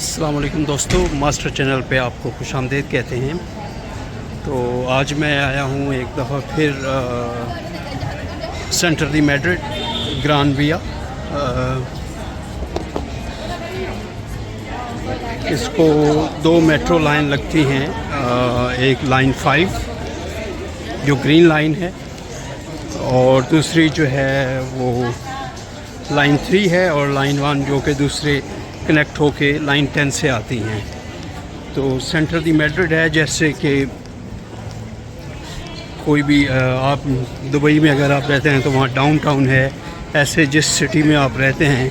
अस्सलाम वालेकुम दोस्तों, मास्टर चैनल पे आपको खुशामदीद कहते हैं। तो आज मैं आया हूँ एक दफ़ा फिर सेंटर दी मैड्रिड ग्रान विया। इसको दो मेट्रो लाइन लगती हैं, एक लाइन 5 जो ग्रीन लाइन है और दूसरी जो है वो लाइन 3 है और लाइन 1 जो कि दूसरे कनेक्ट होके लाइन 10 से आती हैं। तो सेंटर दी मैड्रिड है, जैसे कि कोई भी आप दुबई में अगर आप रहते हैं तो वहाँ डाउनटाउन है। ऐसे जिस सिटी में आप रहते हैं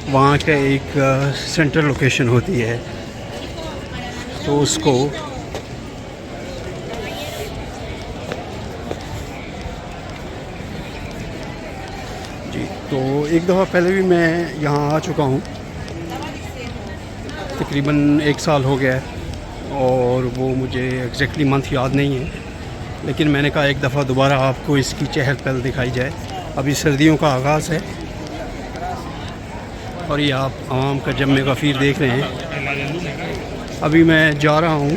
वहाँ का एक सेंटर लोकेशन होती है, तो उसको जी। तो एक दफ़ा पहले भी मैं यहाँ आ चुका हूँ, तकरीबन 1 साल हो गया है और वो मुझे एग्जैक्टली मंथ याद नहीं है, लेकिन मैंने कहा एक दफ़ा दोबारा आपको इसकी चहल पहल दिखाई जाए। अभी सर्दियों का आगाज़ है और ये आप आवाम का जम्मे गफ़ीर देख रहे हैं। अभी मैं जा रहा हूँ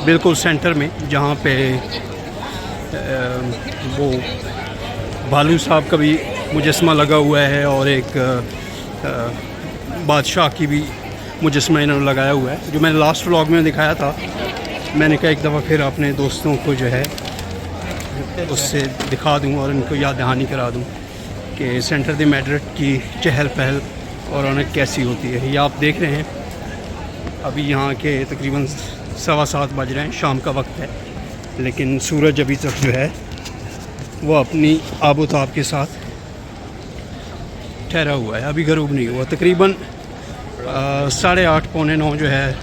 बिल्कुल सेंटर में, जहाँ पे वो भालू साहब का भी मुजस्मा लगा हुआ है और एक बादशाह की भी मुजस्मा इन्होंने लगाया हुआ है, जो मैंने लास्ट व्लॉग में दिखाया था। मैंने कहा एक दफ़ा फिर अपने दोस्तों को जो है उससे दिखा दूं और इनको याद दहानी करा दूं कि सेंटर दी मैड्रिड की चहल पहल और रौनक कैसी होती है। ये आप देख रहे हैं अभी यहाँ के तकरीबन 7:15 बज रहे हैं, शाम का वक्त है, लेकिन सूरज अभी तक जो है वो अपनी आबोताब के साथ ठहरा हुआ है, अभी गरूब नहीं हुआ। तकरीबन 8:30 पौने 9 जो है,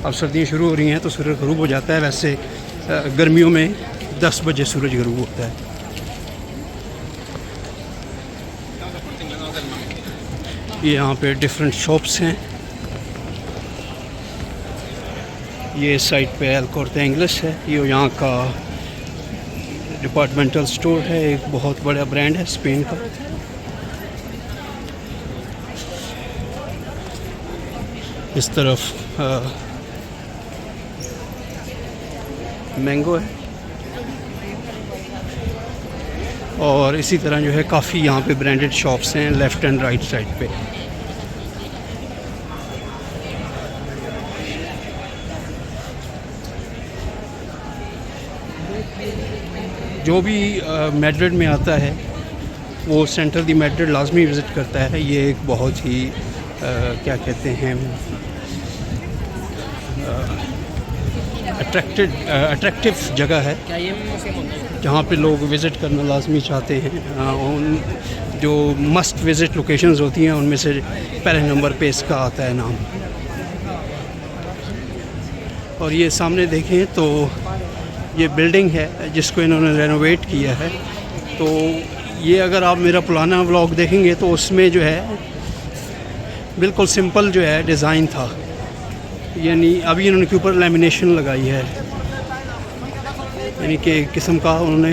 अब सर्दियाँ शुरू हो रही हैं तो सूरज गरूब हो जाता है। वैसे गर्मियों में 10 बजे सूरज गरूब होता है। ये यहाँ पे डिफरेंट शॉप्स हैं। ये साइड पे एल कोर्टे इंग्लिश है, ये यहाँ का डिपार्टमेंटल स्टोर है, एक बहुत बड़ा ब्रांड है स्पेन का। इस तरफ मैंगो है और इसी तरह जो है काफ़ी यहाँ पे ब्रांडेड शॉप्स हैं लेफ़्ट एंड राइट साइड पे। जो भी मैड्रिड में आता है वो सेंटर दी मैड्रिड लाजमी विज़िट करता है। ये एक बहुत ही क्या कहते हैं अट्रैक्टिव जगह है, जहाँ पे लोग विज़िट करना लाजमी चाहते हैं। उन जो मस्ट विज़िट लोकेशंस होती हैं उनमें से पहले नंबर पे इसका आता है नाम। और ये सामने देखें तो ये बिल्डिंग है जिसको इन्होंने रेनोवेट किया है। तो ये अगर आप मेरा पुराना व्लॉग देखेंगे तो उसमें जो है बिल्कुल सिंपल जो है डिज़ाइन था, यानी अभी इन्होंने के ऊपर लेमिनेशन लगाई है, यानी कि एक किस्म का उन्होंने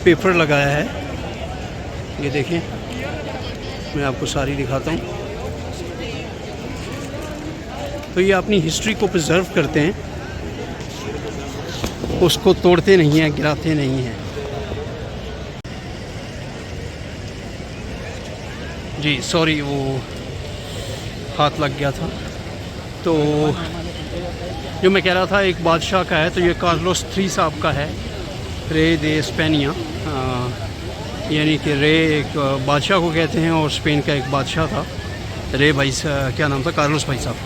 पेपर लगाया है। ये देखें, मैं आपको सारी दिखाता हूँ। तो ये अपनी हिस्ट्री को प्रिजर्व करते हैं, उसको तोड़ते नहीं हैं, गिराते नहीं हैं। जी सॉरी, वो हाथ लग गया था। तो जो मैं कह रहा था एक बादशाह का है, तो ये कार्लोस 3 साहब का है, रे दे स्पेनिया, यानी कि रे एक बादशाह को कहते हैं और स्पेन का एक बादशाह था रे भाई, क्या नाम था, कार्लोस भाई साहब।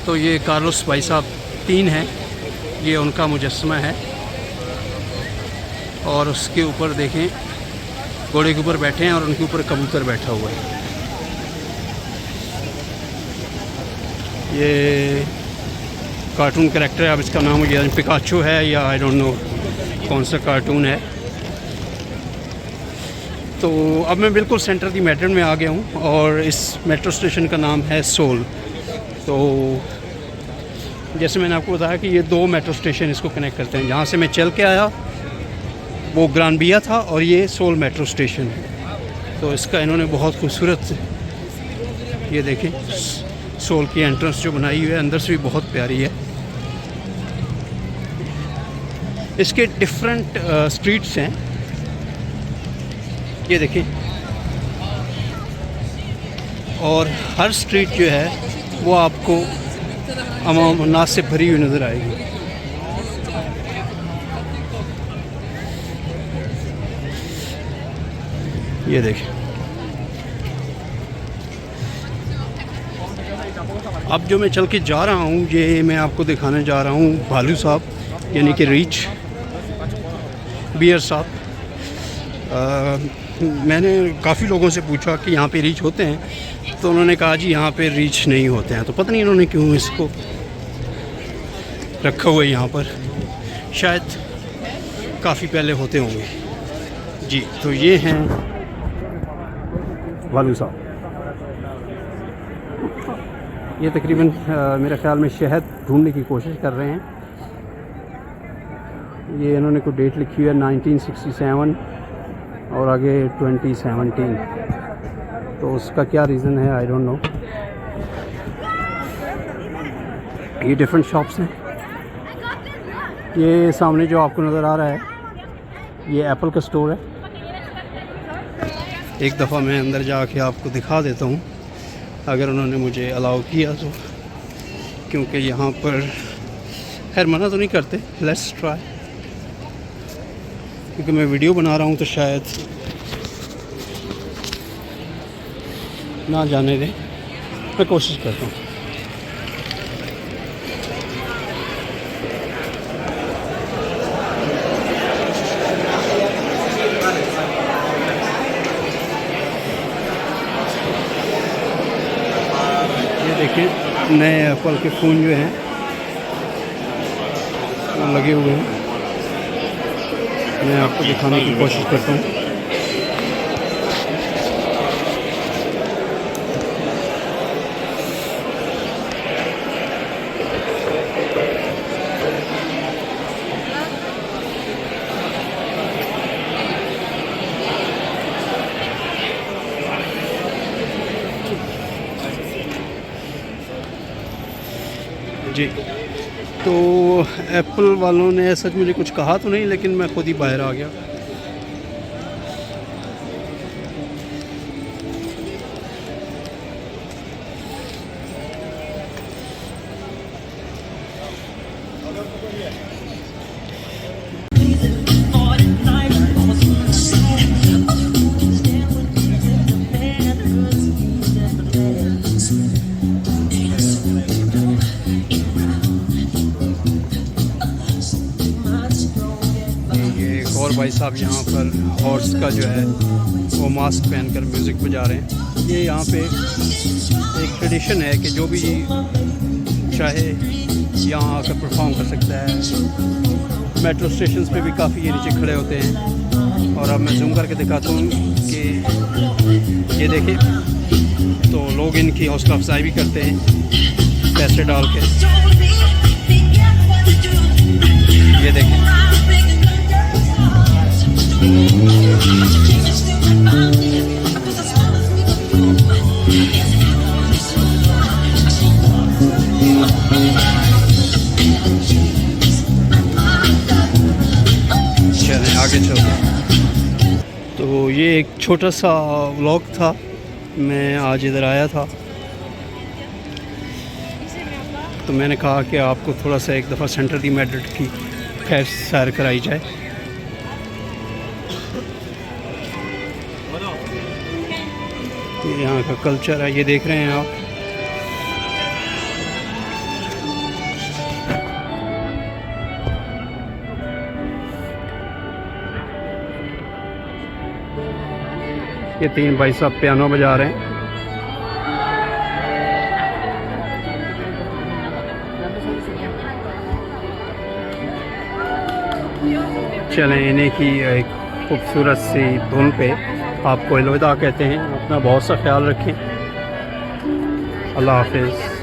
तो ये कार्लोस भाई साहब 3 हैं, ये उनका मुजस्समा है और उसके ऊपर देखें घोड़े के ऊपर बैठे हैं और उनके ऊपर कबूतर बैठा हुआ है। ये कार्टून कैरेक्टर है, अब इसका नाम मुझे पिकाचो है या आई डोंट नो कौन सा कार्टून है। तो अब मैं बिल्कुल सेंटर दी मैड्रिड में आ गया हूँ और इस मेट्रो स्टेशन का नाम है सोल। तो जैसे मैंने आपको बताया कि ये 2 मेट्रो स्टेशन इसको कनेक्ट करते हैं। जहाँ से मैं चल के आया वो ग्रान विया था और ये सोल मेट्रो स्टेशन है। तो इसका इन्होंने बहुत खूबसूरत, ये देखें सोल की एंट्रेंस जो बनाई हुई है अंदर से भी बहुत प्यारी है। इसके डिफरेंट स्ट्रीट्स हैं, ये देखिए, और हर स्ट्रीट जो है वो आपको अमाम नाज से भरी हुई नज़र आएगी। ये देखिए, अब जो मैं चल के जा रहा हूँ ये मैं आपको दिखाने जा रहा हूँ भालू साहब, यानी कि रीच बियर साहब। मैंने काफ़ी लोगों से पूछा कि यहाँ पे रीच होते हैं, तो उन्होंने कहा जी यहाँ पे रीच नहीं होते हैं। तो पता नहीं इन्होंने क्यों इसको रखा हुआ है यहाँ पर, शायद काफ़ी पहले होते होंगे जी। तो ये हैं भालू साहब। ये तकरीबन मेरे ख़्याल में शहद ढूंढने की कोशिश कर रहे हैं। ये इन्होंने कोई डेट लिखी हुई है 1967 और आगे 2017, तो उसका क्या रीज़न है आई डोंट नो। ये डिफरेंट शॉप्स हैं। ये सामने जो आपको नज़र आ रहा है ये एप्पल का स्टोर है। एक दफ़ा मैं अंदर जाके आपको दिखा देता हूँ अगर उन्होंने मुझे अलाउ किया तो, क्योंकि यहाँ पर खैर मना तो नहीं करते, लेट्स ट्राई, क्योंकि मैं वीडियो बना रहा हूँ तो शायद ना जाने दें, मैं कोशिश करता हूँ। ये देखिए नए एप्पल के फ़ोन जो हैं लगे हुए हैं, मैं आपको दिखाने की कोशिश करता हूँ। जी, तो एप्पल वालों ने सच मुझे कुछ कहा तो नहीं, लेकिन मैं खुद ही बाहर आ गया। और भाई साहब यहाँ पर हॉर्स का जो है वो मास्क पहनकर म्यूज़िक बजा रहे हैं। ये यहाँ पे एक ट्रेडिशन है कि जो भी चाहे यहाँ आकर परफॉर्म कर सकता है। मेट्रो स्टेशंस पे भी काफ़ी ये नीचे खड़े होते हैं। और अब मैं जूम करके दिखाता हूँ कि ये देखिए, तो लोग इनकी हौसला अफजाई भी करते हैं पैसे डाल के। ये देखें, चलें आगे चलते हैं। तो ये एक छोटा सा व्लॉग था, मैं आज इधर आया था तो मैंने कहा कि आपको थोड़ा सा एक दफ़ा सेंटर दी मेड्रिड की खैर सैर कराई जाए। ये यहाँ का कल्चर है, ये देख रहे हैं आप। ये तीन भाई साहब पियानो बजा रहे हैं। चलें इन्हीं की एक खूबसूरत सी धुन पे आपको अलविदा कहते हैं। अपना बहुत सा ख्याल रखें। अल्लाह हाफिज़।